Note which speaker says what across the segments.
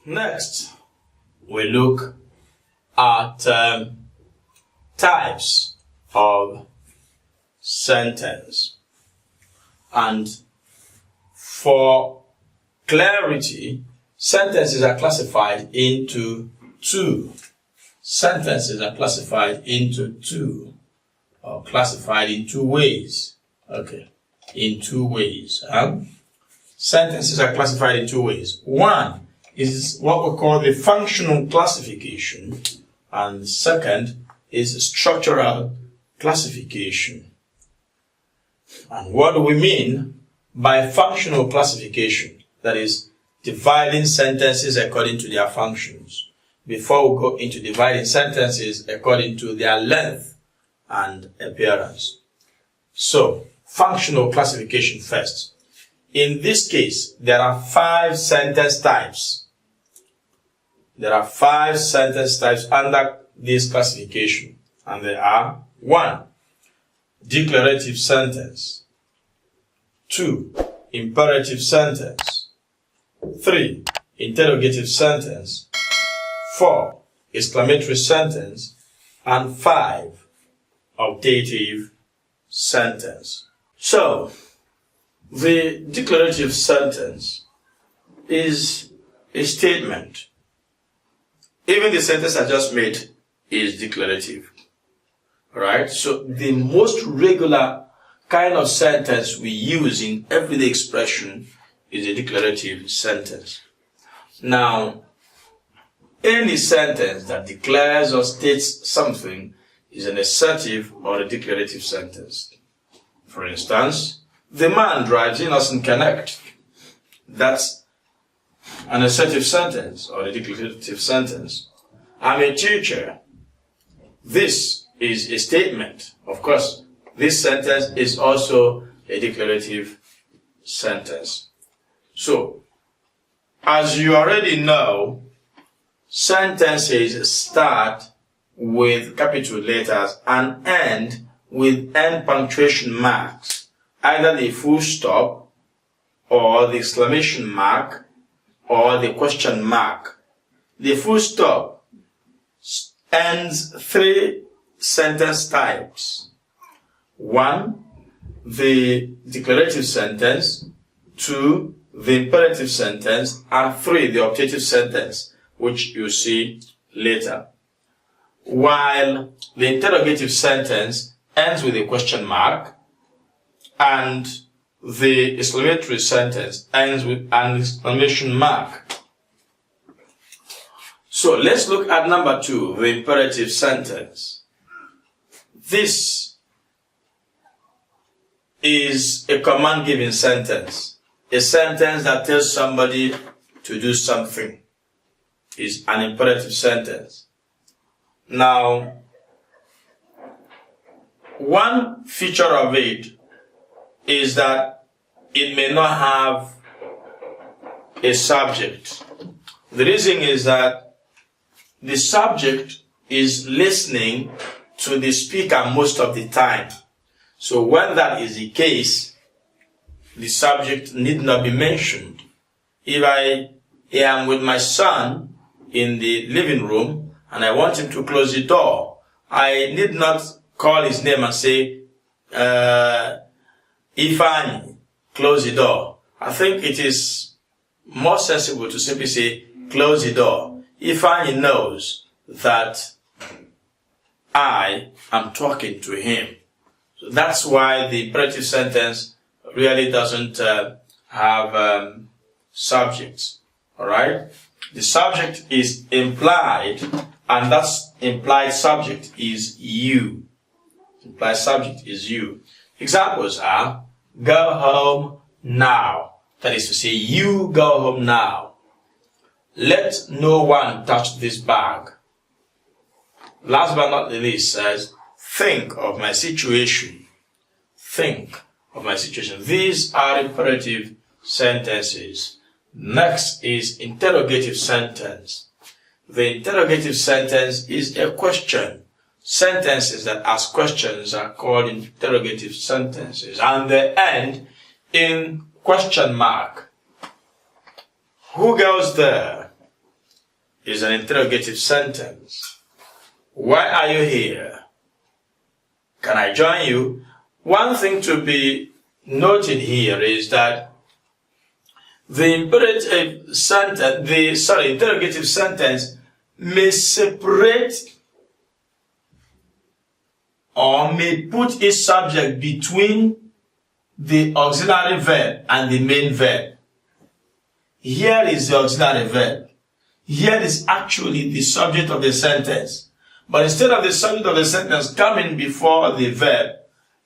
Speaker 1: Next, we look at types of sentence. And for clarity, sentences are classified into two. Sentences are classified into two, or classified in two ways. Okay, in two ways. Sentences are classified in two ways. One is what we call the functional classification, and the second is structural classification. And what do we mean by functional classification? That is, dividing sentences according to their functions. Before we go into dividing sentences according to their length and appearance. So, functional classification first. In this case, there are 5 sentence types. There are 5 sentence types under this classification. And they are: 1. Declarative sentence. 2. Imperative sentence. 3. Interrogative sentence. 4. Exclamatory sentence. And 5. Optative sentence. So, the declarative sentence is a statement. Even the sentence I just made is declarative. Right? So the most regular kind of sentence we use in everyday expression is a declarative sentence. Now, any sentence that declares or states something is an assertive or a declarative sentence. For instance, the man drives, he doesn't connect. That's an assertive sentence or a declarative sentence. I'm a teacher. This is a statement. Of course, this sentence is also a declarative sentence. So, as you already know, sentences start with capital letters and end with end punctuation marks, either the full stop or the exclamation mark or the question mark. The full stop ends 3 sentence types. 1, the declarative sentence. 2, the imperative sentence. And 3, the optative sentence, which you see later. While the interrogative sentence ends with a question mark, and the exclamatory sentence ends with an exclamation mark. So let's look at number 2, the imperative sentence. This is a command-giving sentence. A sentence that tells somebody to do something is an imperative sentence. Now, one feature of it is that it may not have a subject. The reason is that the subject is listening to the speaker most of the time. So when that is the case, the subject need not be mentioned. If I am with my son in the living room and I want him to close the door, I need not call his name and say, Ifani, close the door. I think it is more sensible to simply say, close the door. Ifani knows that I am talking to him. So that's why the imperative sentence really doesn't have subjects. Alright? The subject is implied, and that implied subject is you. Implied subject is you. Examples are, go home now. That is to say, you go home now. Let no one touch this bag. Last but not the least says, think of my situation. Think of my situation. These are imperative sentences. Next is interrogative sentence. The interrogative sentence is a question. Sentences that ask questions are called interrogative sentences, and they end in question mark. Who goes there? is an interrogative sentence. Why are you here? Can I join you? One thing to be noted here is that the interrogative sentence may separate or may put its subject between the auxiliary verb and the main verb. Here is the auxiliary verb. Here is actually the subject of the sentence. But instead of the subject of the sentence coming before the verb,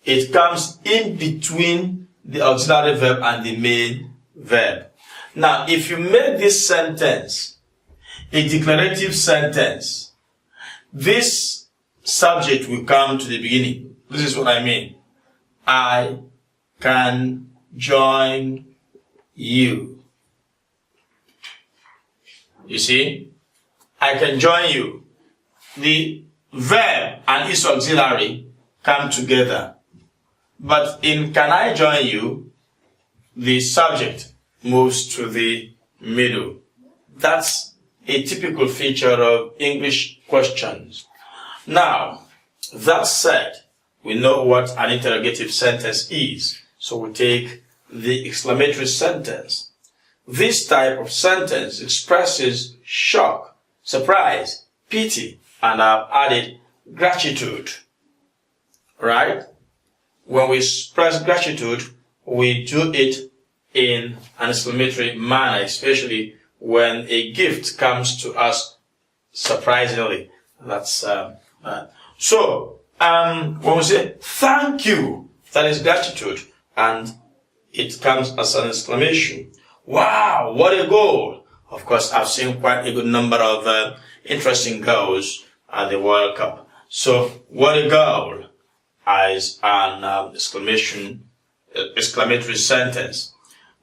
Speaker 1: it comes in between the auxiliary verb and the main verb. Now, if you make this sentence a declarative sentence, this subject will come to the beginning. This is what I mean. I can join you. You see? I can join you. The verb and its auxiliary come together. But in can I join you, the subject moves to the middle. That's a typical feature of English questions. Now, that said, we know what an interrogative sentence is. So we take the exclamatory sentence. This type of sentence expresses shock, surprise, pity, and I've added gratitude. Right? When we express gratitude, we do it in an exclamatory manner, especially when a gift comes to us surprisingly. That's so when we say thank you, that is gratitude, and it comes as an exclamation. Wow, what a goal! Of course, I've seen quite a good number of interesting goals at the World Cup. So, what a goal! As an exclamatory sentence.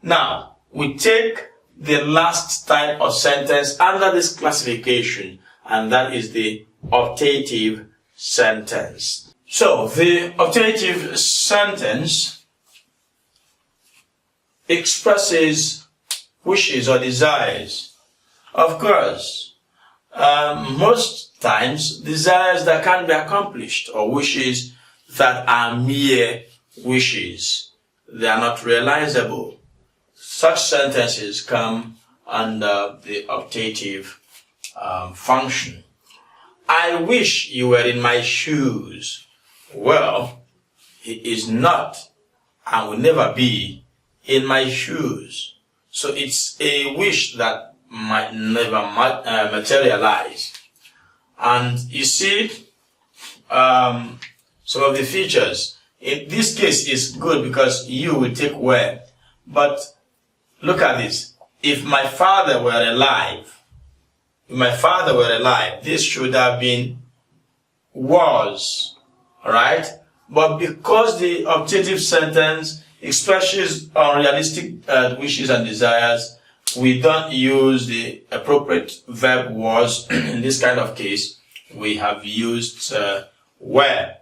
Speaker 1: Now, we take the last type of sentence under this classification, and that is the optative sentence. So, the optative sentence expresses wishes or desires. Of course, most times, desires that can't be accomplished or wishes that are mere wishes. They are not realizable. Such sentences come under the optative function. I wish you were in my shoes. Well, he is not and will never be in my shoes. So it's a wish that might never materialize. And you see, some of the features. In this case is good because you will take where. But look at this. If my father were alive, this should have been was, right? But because the optative sentence expresses unrealistic wishes and desires, we don't use the appropriate verb was. In this kind of case, we have used were.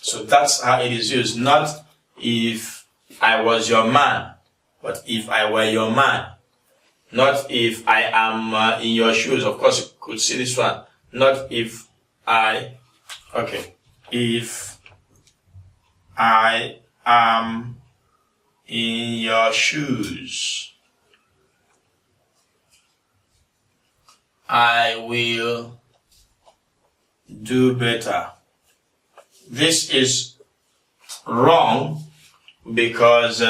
Speaker 1: So that's how it is used. Not if I was your man, but if I were your man. Not if I am in your shoes. Of course, you could see this one. Not if if I am in your shoes, I will do better. This is wrong because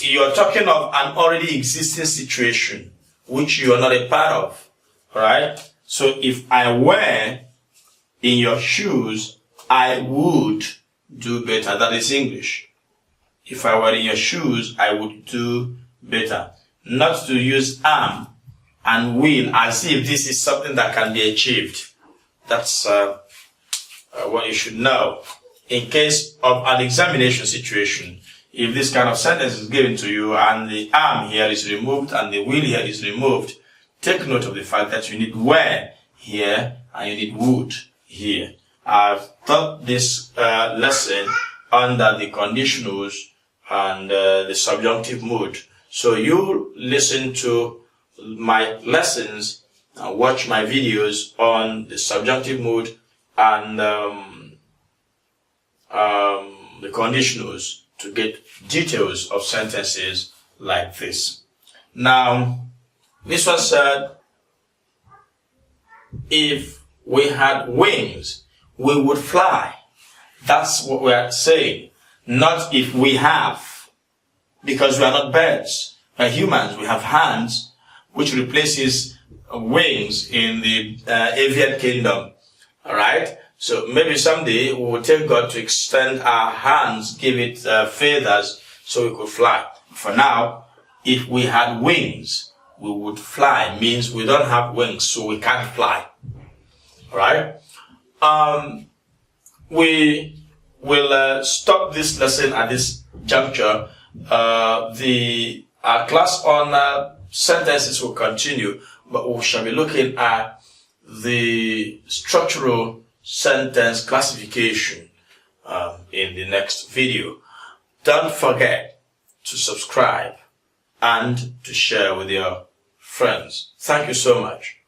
Speaker 1: you're talking of an already existing situation which you are not a part of, right? So if I were in your shoes, I would do better. That is English. If I were in your shoes, I would do better. Not to use am and will as if this is something that can be achieved. That's what you should know. In case of an examination situation, if this kind of sentence is given to you and the am here is removed and the will here is removed, take note of the fact that you need were here and you need would here. I've taught this lesson under the conditionals and the subjunctive mood. So you listen to my lessons watch my videos on the subjunctive mood and the conditionals to get details of sentences like this. Now, this one said, if we had wings, we would fly. That's what we are saying. Not if we have, because we are not birds. We are humans. We have hands, which replaces wings in the avian kingdom. All right. So maybe someday we will tell God to extend our hands, give it feathers, so we could fly. For now, if we had wings, we would fly. Means we don't have wings, so we can't fly. All right. We will stop this lesson at this juncture. Our class on sentences will continue, but we shall be looking at the structural sentence classification in the next video. Don't forget to subscribe and to share with your friends. Thank you so much.